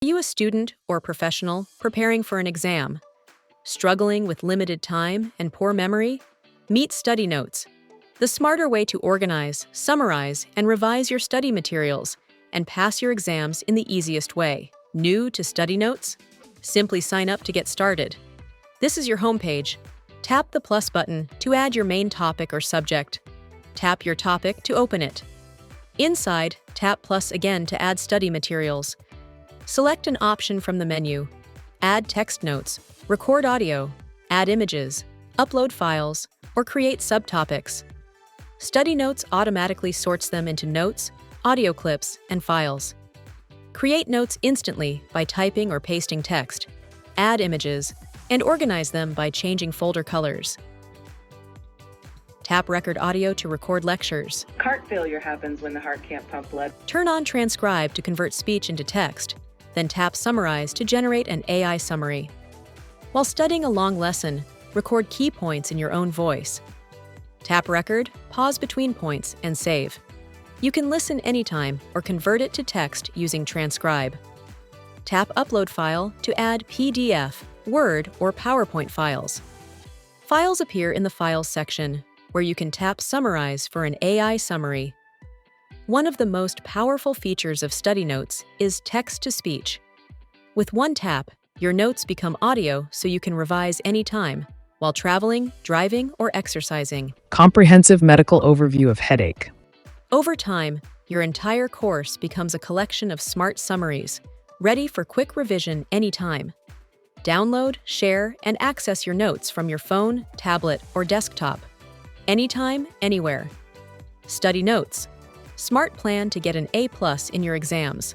Are you a student or professional preparing for an exam? Struggling with limited time and poor memory? Meet Studynotez, the smarter way to organize, summarize, and revise your study materials and pass your exams in the easiest way. New to Studynotez? Simply sign up to get started. This is your homepage. Tap the plus button to add your main topic or subject. Tap your topic to open it. Inside, tap plus again to add study materials. Select an option from the menu. Add text notes, record audio, add images, upload files, or create subtopics. Studynotez automatically sorts them into notes, audio clips, and files. Create notes instantly by typing or pasting text, add images, and organize them by changing folder colors. Tap record audio to record lectures. Heart failure happens when the heart can't pump blood. Turn on transcribe to convert speech into text, then tap summarize to generate an AI summary. While studying a long lesson, record key points in your own voice. Tap record, pause between points, and save. You can listen anytime or convert it to text using transcribe. Tap upload file to add PDF, Word, or PowerPoint files. Files appear in the Files section, where you can tap Summarize for an AI summary. One of the most powerful features of Studynotez is text-to-speech. With one tap, your notes become audio so you can revise anytime, while traveling, driving, or exercising. Comprehensive medical overview of headache. Over time, your entire course becomes a collection of smart summaries, ready for quick revision anytime. Download, share, and access your notes from your phone, tablet, or desktop. Anytime, anywhere. Studynotez. Smart plan to get an A+ in your exams.